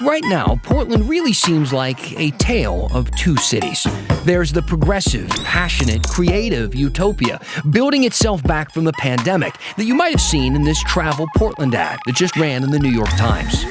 Right now, Portland really seems like a tale of two cities. There's the progressive, passionate, creative utopia building itself back from the pandemic that you might have seen in this Travel Portland ad that just ran in the New York Times.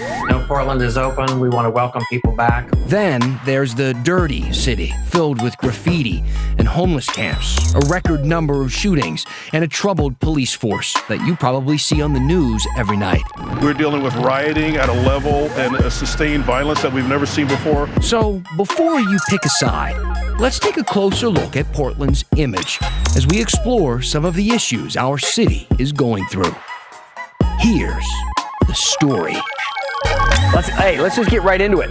Portland is open. We want to welcome people back. Then there's the dirty city, filled with graffiti and homeless camps, a record number of shootings, and a troubled police force that you probably see on the news every night. We're dealing with rioting at a level and a sustained violence that we've never seen before. So before you pick a side, let's take a closer look at Portland's image as we explore some of the issues our city is going through. Here's the story. Let's just get right into it.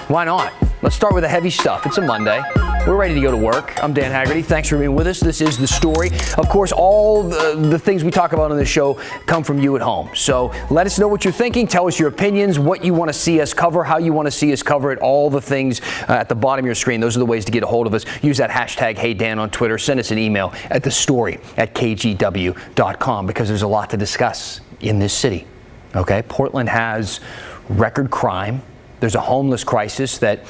Why not? Let's start with the heavy stuff. It's a Monday. We're ready to go to work. I'm Dan Haggerty. Thanks for being with us. This is The Story. Of course, all the things we talk about on this show come from you at home. So let us know what you're thinking. Tell us your opinions, what you want to see us cover, how you want to see us cover it, all the things at the bottom of your screen. Those are the ways to get a hold of us. Use that hashtag HeyDan on Twitter. Send us an email at thestory@kgw.com because there's a lot to discuss in this city. Okay? Portland has record crime. There's a homeless crisis that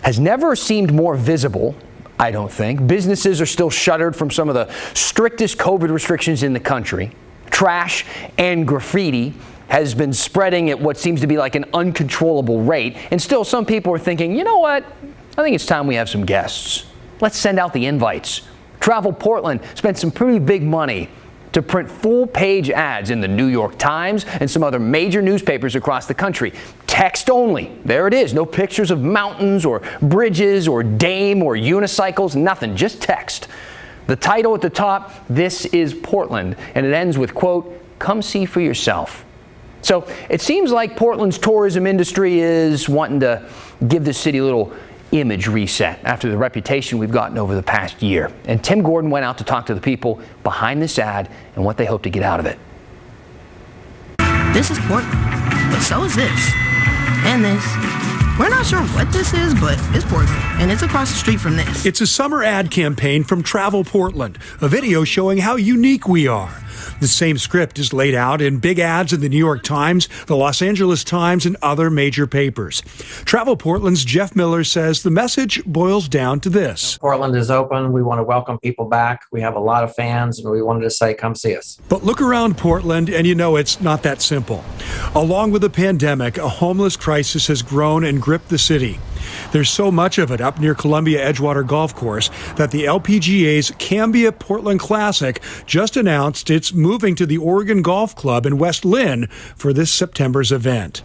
has never seemed more visible, I don't think. Businesses are still shuttered from some of the strictest COVID restrictions in the country. Trash and graffiti has been spreading at what seems to be like an uncontrollable rate. And still some people are thinking, you know what? I think it's time we have some guests. Let's send out the invites. Travel Portland spent some pretty big money to print full-page ads in the New York Times and some other major newspapers across the country. Text only. There it is. No pictures of mountains or bridges or Dame or unicycles. Nothing. Just text. The title at the top, "This is Portland," and it ends with, quote, "Come see for yourself." So it seems like Portland's tourism industry is wanting to give the city a little image reset after the reputation we've gotten over the past year. And Tim Gordon went out to talk to the people behind this ad and what they hope to get out of it. This is Portland, but so is this. And this. We're not sure what this is, but it's Portland, and it's across the street from this. It's a summer ad campaign from Travel Portland, a video showing how unique we are. The same script is laid out in big ads in the New York Times, the Los Angeles Times, and other major papers. Travel Portland's Jeff Miller says the message boils down to this. Portland is open. We want to welcome people back. We have a lot of fans, and we wanted to say, come see us. But look around Portland, and you know it's not that simple. Along with the pandemic, a homeless crisis has grown and gripped the city. There's so much of it up near Columbia Edgewater Golf Course that the LPGA's Cambia Portland Classic just announced it's moving to the Oregon Golf Club in West Lynn for this September's event.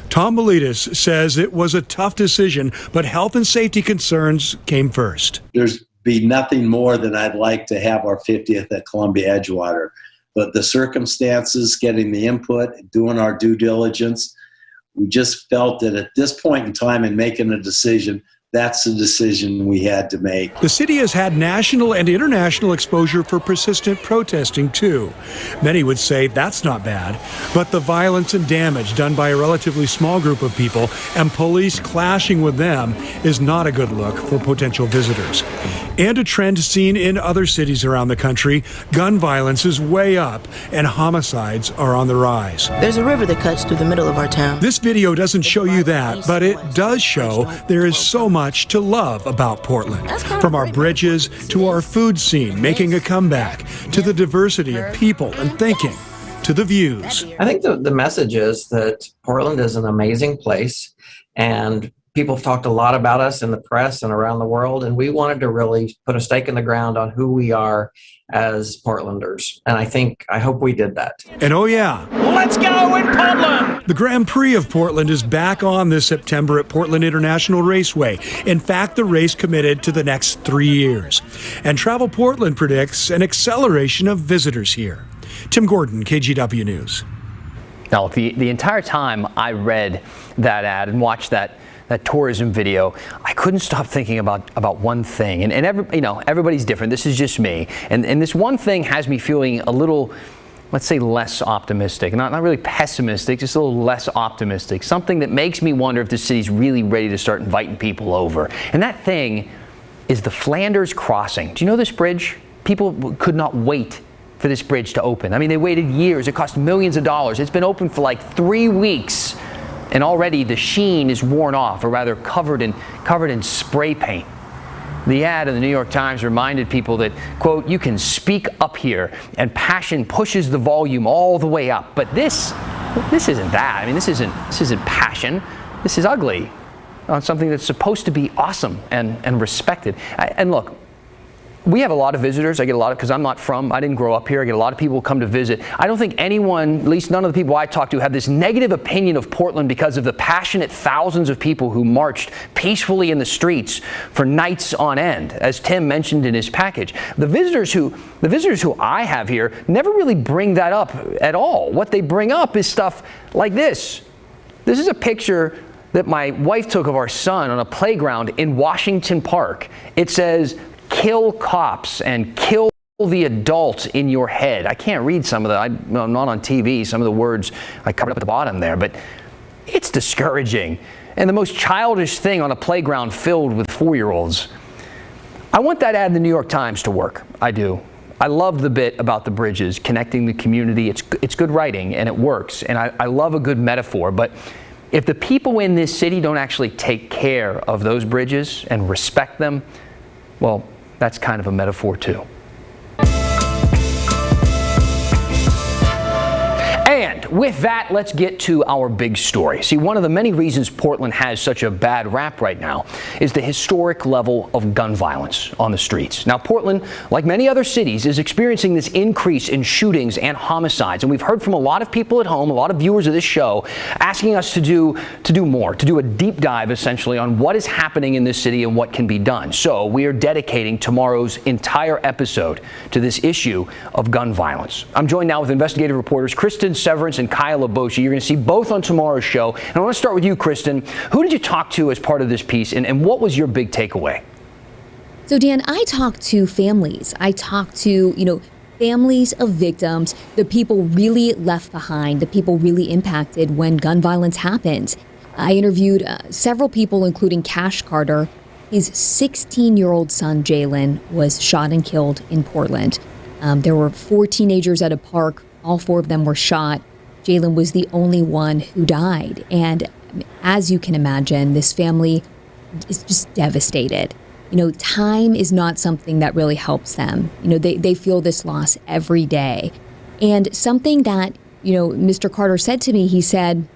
Tom Miletus says it was a tough decision, but health and safety concerns came first. There's be nothing more than I'd like to have our 50th at Columbia Edgewater. But the circumstances, getting the input, doing our due diligence, we just felt that at this point in time in making a decision, that's the decision we had to make. The city has had national and international exposure for persistent protesting, too. Many would say that's not bad, but the violence and damage done by a relatively small group of people and police clashing with them is not a good look for potential visitors. And a trend seen in other cities around the country, gun violence is way up and homicides are on the rise. There's a river that cuts through the middle of our town. This video doesn't show you that, but it does show there is so much to love about Portland. From our bridges to our food scene making a comeback, to the diversity of people and thinking, to the views. I think the message is that Portland is an amazing place, and people have talked a lot about us in the press and around the world, and we wanted to really put a stake in the ground on who we are as Portlanders. And I hope we did that. And oh yeah, Let's go in Portland! the Grand Prix of Portland is back on this September at Portland International Raceway. In fact, the race committed to the next 3 years. And Travel Portland predicts an acceleration of visitors here. Tim Gordon, KGW News. Now, the entire time I read that ad and watched that tourism video, I couldn't stop thinking about one thing. And everybody's different. This is just me. And this one thing has me feeling a little, let's say, less optimistic. Not really pessimistic, just a little less optimistic. Something that makes me wonder if the city's really ready to start inviting people over. And that thing is the Flanders Crossing. Do you know this bridge? People could not wait for this bridge to open. I mean, they waited years. It cost millions of dollars. It's been open for like 3 weeks. and already the sheen is worn off, or rather covered in spray paint. The ad in the New York Times reminded people that, quote, you can speak up here, and passion pushes the volume all the way up. But this isn't that. I mean, this isn't passion. This is ugly on something that's supposed to be awesome and respected. And look, we have a lot of visitors. I get a lot of, because I didn't grow up here. I get a lot of people who come to visit. I don't think anyone, at least none of the people I talk to, have this negative opinion of Portland because of the passionate thousands of people who marched peacefully in the streets for nights on end, as Tim mentioned in his package. The visitors who I have here never really bring that up at all. What they bring up is stuff like this. This is a picture that my wife took of our son on a playground in Washington Park. It says, kill cops and kill the adult in your head. I can't read some of the, I'm not on TV, some of the words I covered up at the bottom there, but it's discouraging. And the most childish thing on a playground filled with 4-year-olds. I want that ad in the New York Times to work. I do. I love the bit about the bridges, connecting the community. It's good writing and it works. And I love a good metaphor, but if the people in this city don't actually take care of those bridges and respect them, well, that's kind of a metaphor too. And with that, let's get to our big story. See, one of the many reasons Portland has such a bad rap right now is the historic level of gun violence on the streets. Now, Portland, like many other cities, is experiencing this increase in shootings and homicides. And we've heard from a lot of people at home, a lot of viewers of this show, asking us to do more, to do a deep dive, essentially, on what is happening in this city and what can be done. So we are dedicating tomorrow's entire episode to this issue of gun violence. I'm joined now with investigative reporters Kristen Severance and Kyle Laboshi. You're going to see both on tomorrow's show. And I want to start with you, Kristen. Who did you talk to as part of this piece, and what was your big takeaway? So, Dan, I talked to families. I talked to, families of victims, the people really left behind, the people really impacted when gun violence happened. I interviewed several people, including Cash Carter. His 16-year-old son, Jalen, was shot and killed in Portland. There were 4 teenagers at a park. All 4 of them were shot. Jalen was the only one who died. And as you can imagine, this family is just devastated. Time is not something that really helps them. They feel this loss every day. And something that, Mr. Carter said to me, he said,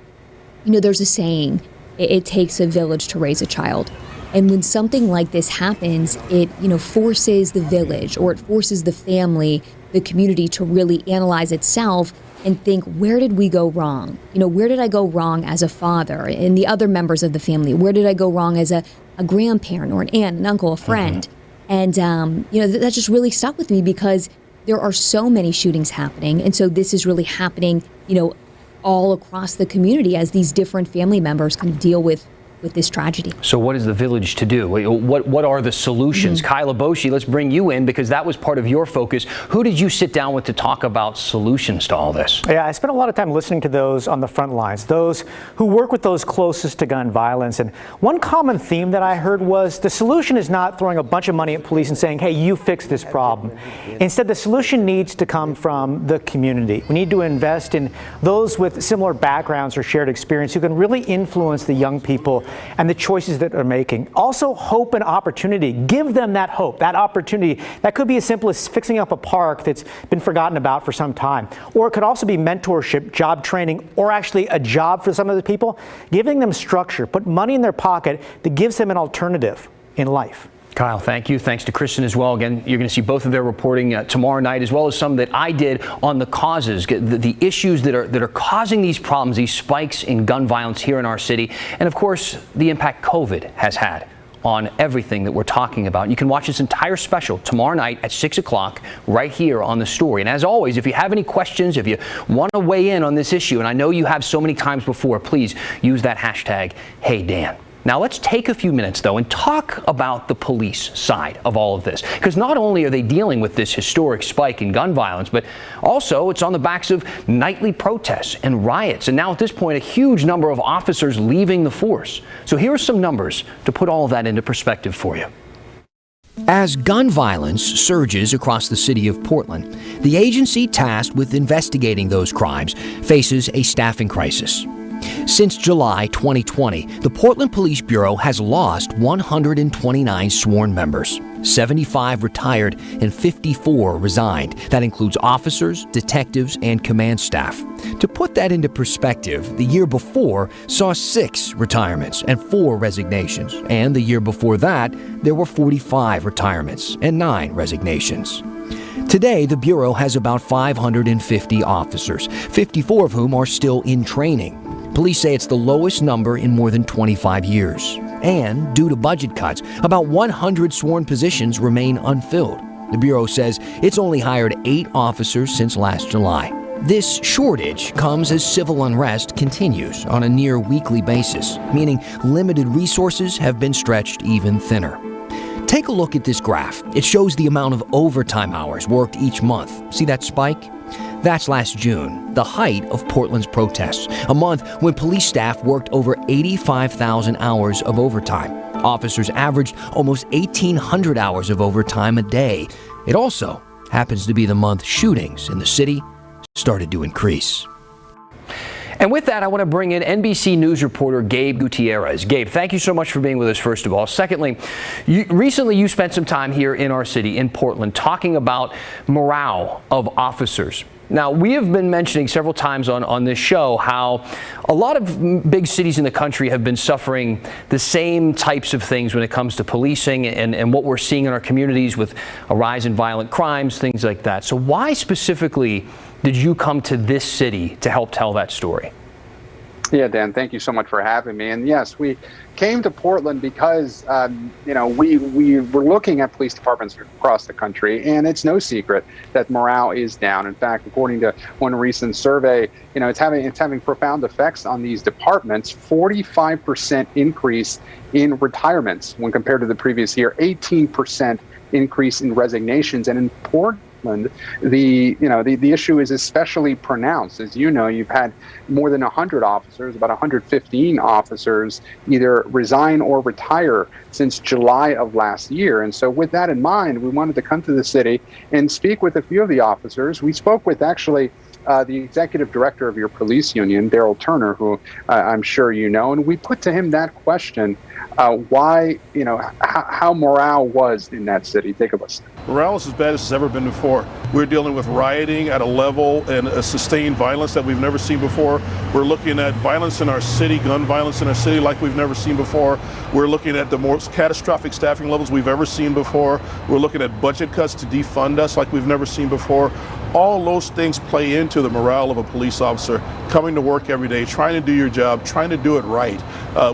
there's a saying, it takes a village to raise a child. And when something like this happens, it, forces the village, or it forces the family, the community, to really analyze itself and think, where did we go wrong? Where did I go wrong as a father and the other members of the family? Where did I go wrong as a grandparent or an aunt, an uncle, a friend? Mm-hmm. And, that just really stuck with me because there are so many shootings happening. And so this is really happening, all across the community as these different family members can deal with this tragedy. So what is the village to do? What are the solutions? Mm-hmm. Kyle Laboshi, let's bring you in because that was part of your focus. Who did you sit down with to talk about solutions to all this? Yeah, I spent a lot of time listening to those on the front lines, those who work with those closest to gun violence. And one common theme that I heard was the solution is not throwing a bunch of money at police and saying, hey, you fix this problem. Instead, the solution needs to come from the community. We need to invest in those with similar backgrounds or shared experience who can really influence the young people and the choices that they're making. Also, hope and opportunity. Give them that hope, that opportunity. That could be as simple as fixing up a park that's been forgotten about for some time. Or it could also be mentorship, job training, or actually a job for some of the people. Giving them structure, put money in their pocket that gives them an alternative in life. Kyle, thank you. Thanks to Kristen as well. Again, you're going to see both of their reporting tomorrow night, as well as some that I did on the causes, the issues that are causing these problems, these spikes in gun violence here in our city, and of course, the impact COVID has had on everything that we're talking about. You can watch this entire special tomorrow night at 6 o'clock right here on The Story. And as always, if you have any questions, if you want to weigh in on this issue, and I know you have so many times before, please use that hashtag #HeyDan. Now let's take a few minutes, though, and talk about the police side of all of this. Because not only are they dealing with this historic spike in gun violence, but also it's on the backs of nightly protests and riots. And now at this point, a huge number of officers leaving the force. So here are some numbers to put all of that into perspective for you. As gun violence surges across the city of Portland, the agency tasked with investigating those crimes faces a staffing crisis. Since July 2020, the Portland Police Bureau has lost 129 sworn members. 75 retired and 54 resigned. That includes officers, detectives, and command staff. To put that into perspective, the year before saw 6 retirements and 4 resignations. And the year before that, there were 45 retirements and 9 resignations. Today, the Bureau has about 550 officers, 54 of whom are still in training. Police say it's the lowest number in more than 25 years. And due to budget cuts, about 100 sworn positions remain unfilled. The Bureau says it's only hired 8 officers since last July. This shortage comes as civil unrest continues on a near weekly basis, meaning limited resources have been stretched even thinner. Take a look at this graph. It shows the amount of overtime hours worked each month. See that spike? That's last June, the height of Portland's protests, a month when police staff worked over 85,000 hours of overtime. Officers averaged almost 1,800 hours of overtime a day. It also happens to be the month shootings in the city started to increase. And with that, I want to bring in NBC News reporter Gabe Gutierrez. Gabe, thank you so much for being with us, first of all. Secondly, recently you spent some time here in our city, in Portland, talking about morale of officers. Now, we have been mentioning several times on this show how a lot of big cities in the country have been suffering the same types of things when it comes to policing and what we're seeing in our communities with a rise in violent crimes, things like that. So why specifically did you come to this city to help tell that story? Yeah, Dan, thank you so much for having me. And yes, we came to Portland because, we were looking at police departments across the country, and it's no secret that morale is down. In fact, according to one recent survey, it's having profound effects on these departments. 45% increase in retirements when compared to the previous year, 18% increase in resignations, and in Portland, the issue is especially pronounced. As you know, you've had more than 100 officers, about 115 officers, either resign or retire since July of last year. And so with that in mind, we wanted to come to the city and speak with a few of the officers. We spoke with actually the executive director of your police union, Daryl Turner, who I'm sure you know, and we put to him that question, why, how morale was in that city. Take a listen. Morale is as bad as it's ever been before. We're dealing with rioting at a level and a sustained violence that we've never seen before. We're looking at violence in our city, gun violence in our city like we've never seen before. We're looking at the most catastrophic staffing levels we've ever seen before. We're looking at budget cuts to defund us like we've never seen before. All those things play into the morale of a police officer coming to work every day, trying to do your job, trying to do it right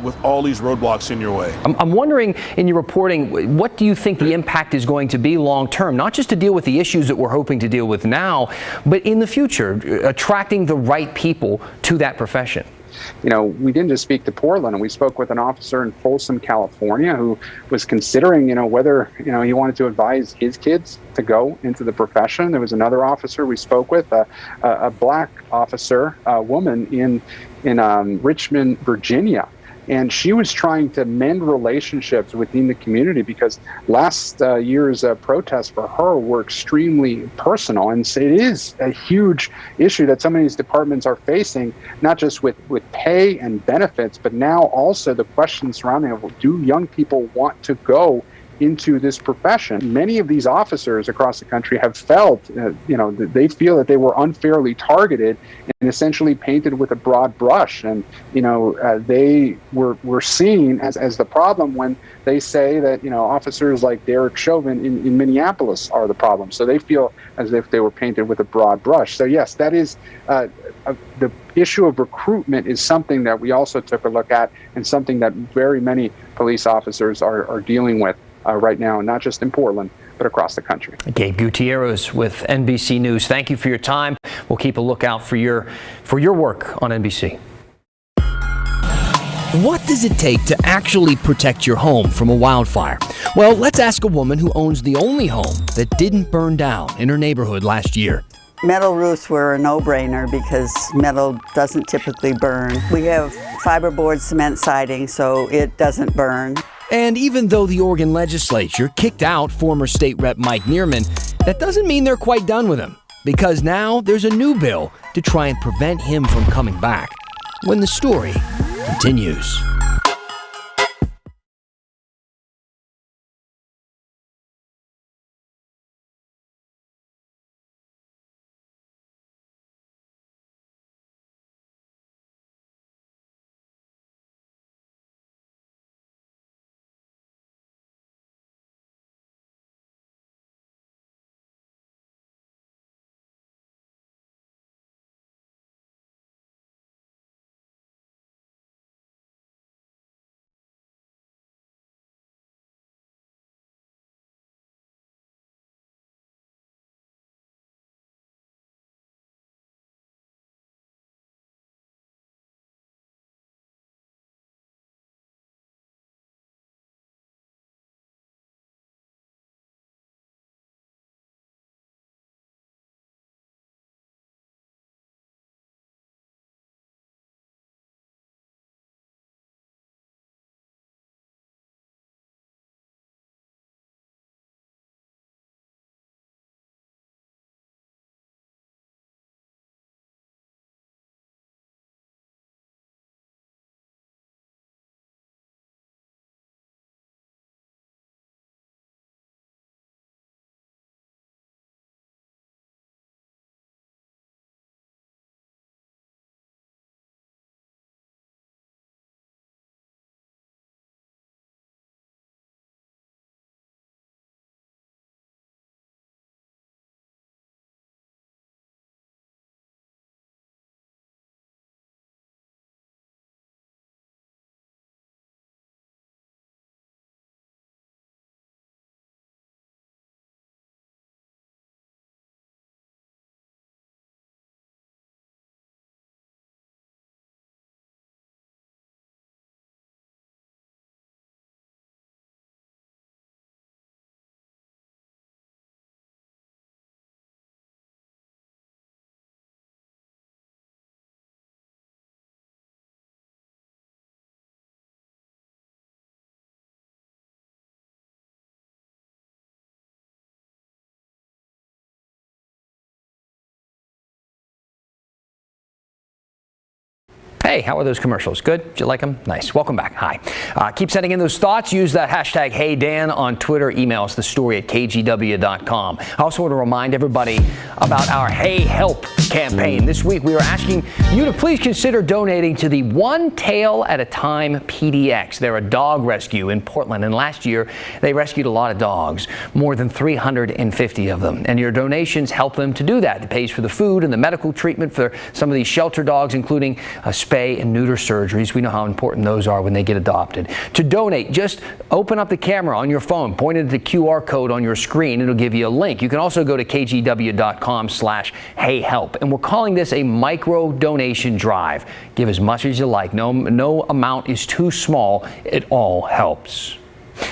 with all these roadblocks in your way. I'm wondering, in your reporting, what do you think the impact is going to be long term, not just to deal with the issues that we're hoping to deal with now, but in the future, attracting the right people to that profession? We didn't just speak to Portland, and we spoke with an officer in Folsom, California, who was considering, whether, he wanted to advise his kids to go into the profession. There was another officer we spoke with, a black officer, a woman in Richmond, Virginia. And she was trying to mend relationships within the community because last year's protests for her were extremely personal. And so it is a huge issue that some of these departments are facing, not just with pay and benefits, but now also the question surrounding, do young people want to go into this profession? Many of these officers across the country have felt, they feel that they were unfairly targeted and essentially painted with a broad brush. And, they were seen as the problem when they say that, officers like Derek Chauvin in Minneapolis are the problem. So they feel as if they were painted with a broad brush. So yes, that is the issue of recruitment is something that we also took a look at, and something that very many police officers are dealing with right now, not just in Portland, but across the country. Gabe Gutierrez with NBC News. Thank you for your time. We'll keep a lookout for your work on NBC. What does it take to actually protect your home from a wildfire? Well, let's ask a woman who owns the only home that didn't burn down in her neighborhood last year. Metal roofs were a no-brainer because metal doesn't typically burn. We have fiberboard cement siding, so it doesn't burn. And even though the Oregon Legislature kicked out former State Rep Mike Neerman, that doesn't mean they're quite done with him, because now there's a new bill to try and prevent him from coming back. when the story continues. Hey, how are those commercials? Good? Did you like them? Nice. Welcome back. Hi. Keep sending in those thoughts. Use that hashtag HeyDan on Twitter. Email us the story at kgw.com. I also want to remind everybody about our Hey Help campaign. This week we are asking you to please consider donating to the One Tail at a Time PDX. They're a dog rescue in Portland, and last year they rescued a lot of dogs, more than 350 of them. And your donations help them to do that. It pays for the food and the medical treatment for some of these shelter dogs, including spay and neuter surgeries. We know how important those are when they get adopted. To donate, just open up the camera on your phone, point it at the QR code on your screen. It'll give you a link. You can also go to kgw.com/heyhelp. And we're calling this a micro donation drive. Give as much as you like. No amount is too small. It all helps.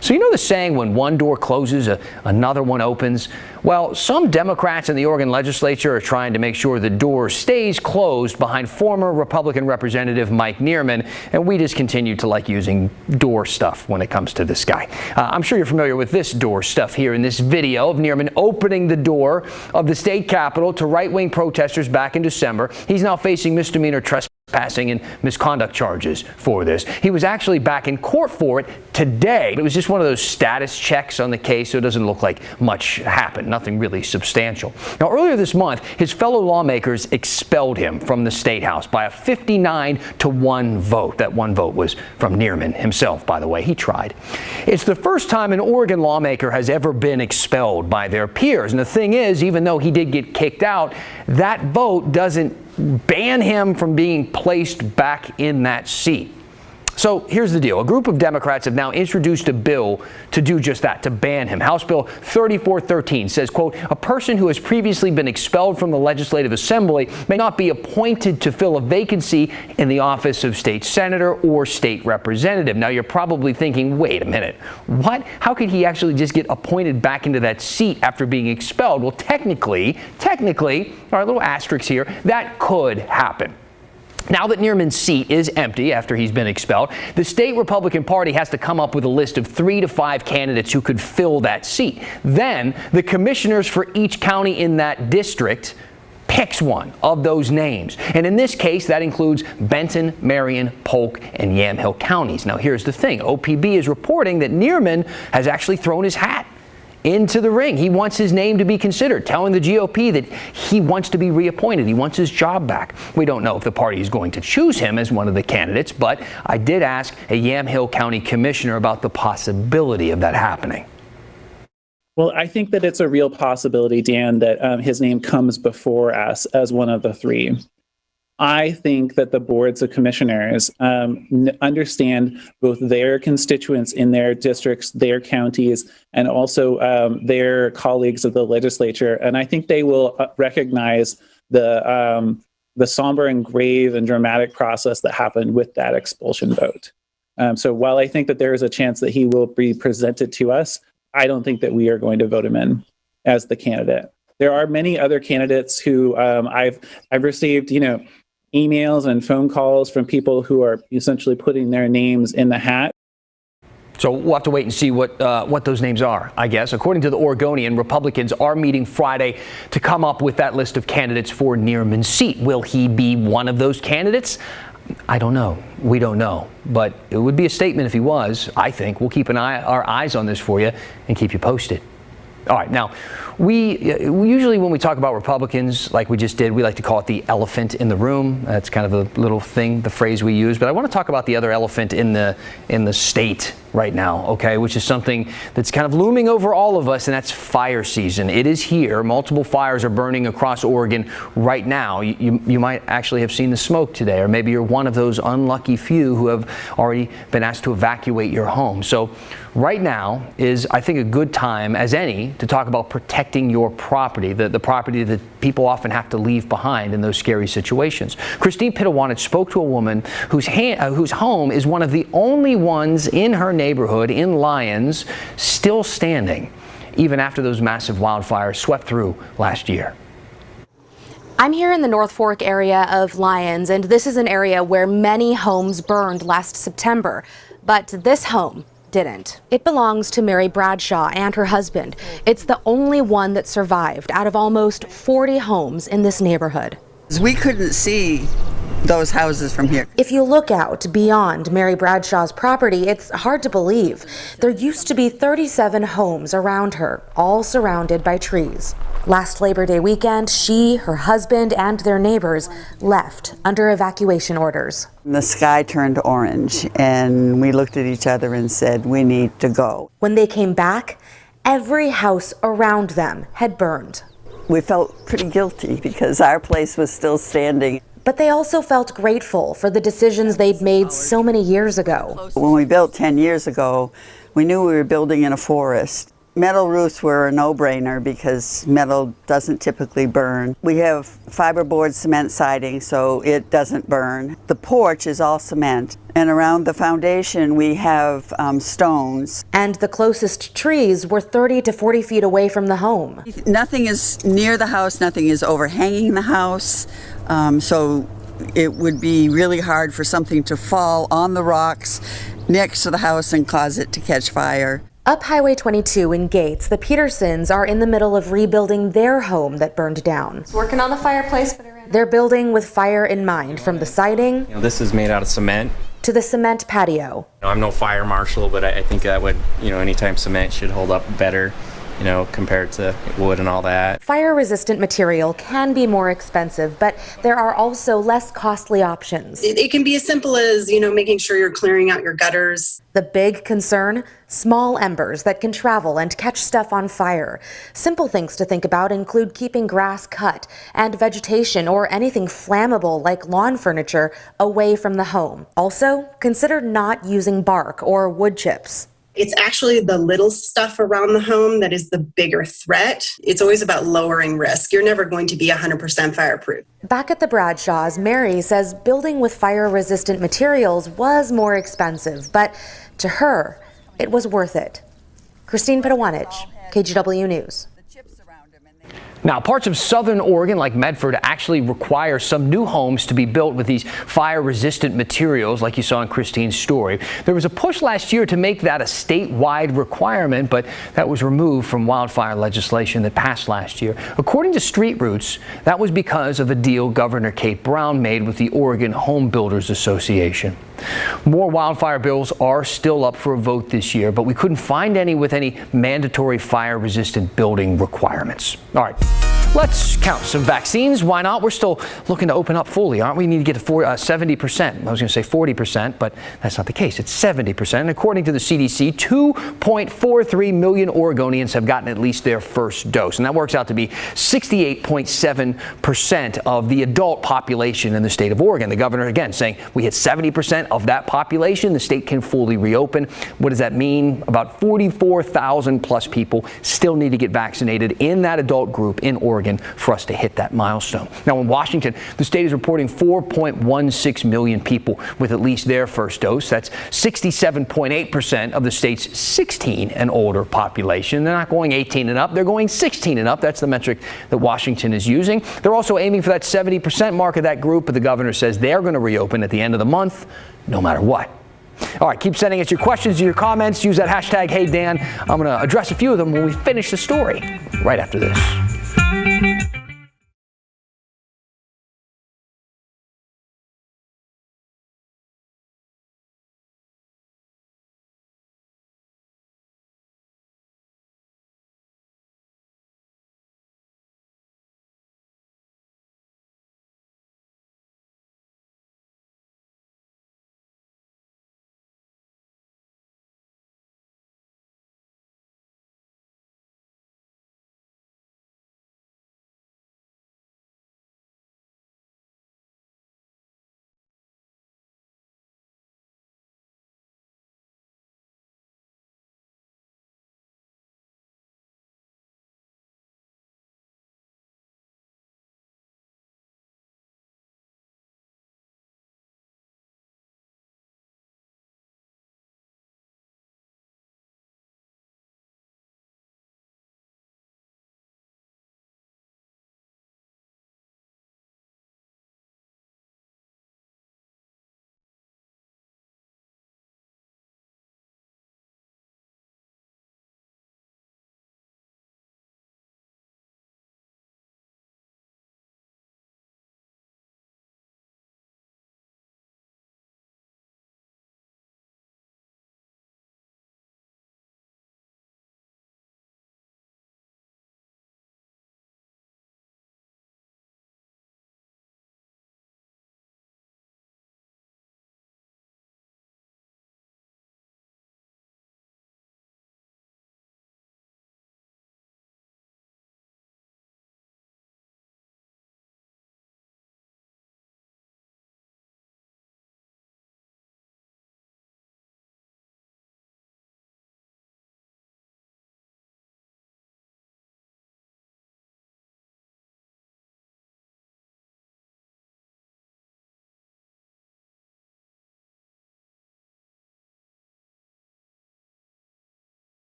So you know the saying, when one door closes, another one opens? Well, some Democrats in the Oregon legislature are trying to make sure the door stays closed behind former Republican Representative Mike Neerman, and we just continue to like using door stuff when it comes to this guy. I'm sure you're familiar with this door stuff here in this video of Neerman opening the door of the state capitol to right-wing protesters back in December. He's now facing misdemeanor trespassing and misconduct charges for this. He was actually back in court for it today. It was just one of those status checks on the case, so it doesn't look like much happened, nothing really substantial. Now, earlier this month, his fellow lawmakers expelled him from the State House by a 59-1 vote. That one vote was from Neerman himself, by the way. He tried. It's the first time an Oregon lawmaker has ever been expelled by their peers. And the thing is, even though he did get kicked out, that vote doesn't ban him from being placed back in that seat. So here's the deal. A group of Democrats have now introduced a bill to do just that, to ban him. House Bill 3413 says, quote, a person who has previously been expelled from the Legislative Assembly may not be appointed to fill a vacancy in the office of state senator or state representative. Now, you're probably thinking, wait a minute, what? How could he actually just get appointed back into that seat after being expelled? Well, technically, our little asterisk here, that could happen. Now that Neerman's seat is empty after he's been expelled, the state Republican Party has to come up with a list of 3 to 5 candidates who could fill that seat. Then the commissioners for each county in that district picks one of those names. And in this case, that includes Benton, Marion, Polk, and Yamhill counties. Now, here's the thing. OPB is reporting that Neerman has actually thrown his hat into the ring. He wants his name to be considered, telling the GOP that he wants to be reappointed. He wants his job back. We don't know if the party is going to choose him as one of the candidates, but I did ask a Yamhill County commissioner about the possibility of that happening. Well, I think that it's a real possibility, Dan, that his name comes before us as one of the three. I think that the boards of commissioners understand both their constituents in their districts, their counties, and also their colleagues of the legislature. And I think they will recognize the somber and grave and dramatic process that happened with that expulsion vote. So while I think that there is a chance that he will be presented to us, I don't think that we are going to vote him in as the candidate. There are many other candidates who I've received, emails and phone calls from people who are essentially putting their names in the hat. So we'll have to wait and see what those names are, I guess. According to the Oregonian, Republicans are meeting Friday to come up with that list of candidates for Neerman's seat. Will he be one of those candidates? I don't know. We don't know. But it would be a statement if he was, I think. We'll keep our eyes on this for you and keep you posted. All right. Now, we usually when we talk about Republicans, like we just did, we like to call it the elephant in the room. That's kind of a little thing, the phrase we use. But I want to talk about the other elephant in the state right now, okay, which is something that's kind of looming over all of us, and that's fire season. It is here. Multiple fires are burning across Oregon right now. You might actually have seen the smoke today, or maybe you're one of those unlucky few who have already been asked to evacuate your home. So right now is, I think, a good time as any to talk about protecting your property, the property that people often have to leave behind in those scary situations. Christine Pitawanich spoke to a woman whose home is one of the only ones in her neighborhood in Lyons still standing, even after those massive wildfires swept through last year. I'm here in the North Fork area of Lyons, and this is an area where many homes burned last September, but this home didn't. It belongs to Mary Bradshaw and her husband. It's the only one that survived out of almost 40 homes in this neighborhood. We couldn't see those houses from here. If you look out beyond Mary Bradshaw's property, it's hard to believe. There used to be 37 homes around her, all surrounded by trees. Last Labor Day weekend, she, her husband, and their neighbors left under evacuation orders. The sky turned orange, and we looked at each other and said, we need to go. When they came back, every house around them had burned. We felt pretty guilty because our place was still standing. But they also felt grateful for the decisions they'd made so many years ago. When we built 10 years ago, we knew we were building in a forest. Metal roofs were a no-brainer because metal doesn't typically burn. We have fiberboard cement siding, so it doesn't burn. The porch is all cement, and around the foundation we have stones. And the closest trees were 30 to 40 feet away from the home. Nothing is near the house, nothing is overhanging the house, so it would be really hard for something to fall on the rocks next to the house and cause it to catch fire. Up Highway 22 in Gates, the Petersons are in the middle of rebuilding their home that burned down. Working on the fireplace. They're building with fire in mind, from the siding this is made out of cement to the cement patio. I'm no fire marshal, but I think that would, anytime cement should hold up better, compared to wood and all that. Fire-resistant material can be more expensive, but there are also less costly options. It can be as simple as, making sure you're clearing out your gutters. The big concern? Small embers that can travel and catch stuff on fire. Simple things to think about include keeping grass cut and vegetation or anything flammable like lawn furniture away from the home. Also, consider not using bark or wood chips. It's actually the little stuff around the home that is the bigger threat. It's always about lowering risk. You're never going to be 100% fireproof. Back at the Bradshaws, Mary says building with fire-resistant materials was more expensive, but to her, it was worth it. Christine Pitawanich, KGW News. Now, parts of southern Oregon, like Medford, actually require some new homes to be built with these fire-resistant materials, like you saw in Christine's story. There was a push last year to make that a statewide requirement, but that was removed from wildfire legislation that passed last year. According to Street Roots, that was because of a deal Governor Kate Brown made with the Oregon Home Builders Association. More wildfire bills are still up for a vote this year, but we couldn't find any with any mandatory fire-resistant building requirements. All right, let's count some vaccines. Why not? We're still looking to open up fully, aren't we? We need to get to 70%. I was going to say 40%, but that's not the case. It's 70%. And according to the CDC, 2.43 million Oregonians have gotten at least their first dose, and that works out to be 68.7% of the adult population in the state of Oregon. The governor, again, saying we hit 70% of that population, the state can fully reopen. What does that mean? About 44,000 plus people still need to get vaccinated in that adult group in Oregon for us to hit that milestone. Now, in Washington, the state is reporting 4.16 million people with at least their first dose. That's 67.8% of the state's 16 and older population. They're not going 18 and up, they're going 16 and up. That's the metric that Washington is using. They're also aiming for that 70% mark of that group, but the governor says they're going to reopen at the end of the month, no matter what. All right, keep sending us your questions and your comments. Use that hashtag #HeyDan. I'm going to address a few of them when we finish the story right after this.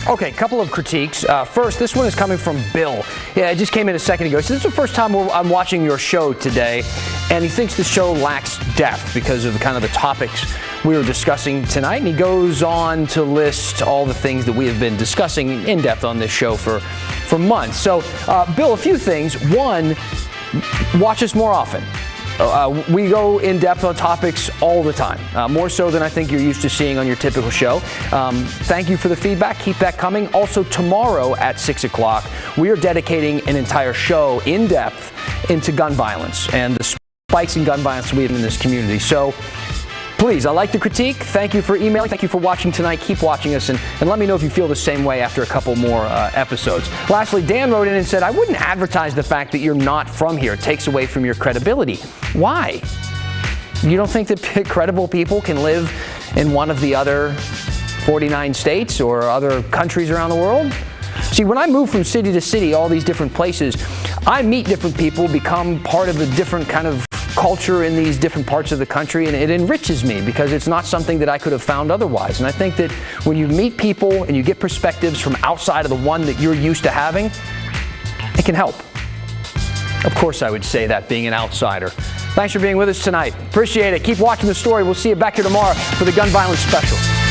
Okay, a couple of critiques. First, this one is coming from Bill. Yeah, it just came in a second ago. So this is the first time I'm watching your show today, and he thinks the show lacks depth because of kind of the topics we were discussing tonight. And he goes on to list all the things that we have been discussing in depth on this show for months. So, Bill, a few things. One, watch us more often. We go in depth on topics all the time, more so than I think you're used to seeing on your typical show. Thank you for the feedback. Keep that coming. Also, tomorrow at 6 o'clock, we are dedicating an entire show in depth into gun violence and the spikes in gun violence we have in this community. So please, I like the critique. Thank you for emailing. Thank you for watching tonight. Keep watching us and let me know if you feel the same way after a couple more episodes. Lastly, Dan wrote in and said, I wouldn't advertise the fact that you're not from here. It takes away from your credibility. Why? You don't think that credible people can live in one of the other 49 states or other countries around the world? See, when I move from city to city, all these different places, I meet different people, become part of a different kind of culture in these different parts of the country, and it enriches me because it's not something that I could have found otherwise. And I think that when you meet people and you get perspectives from outside of the one that you're used to having, it can help. Of course I would say that, being an outsider. Thanks for being with us tonight. Appreciate it. Keep watching the story. We'll see you back here tomorrow for the Gun Violence Special.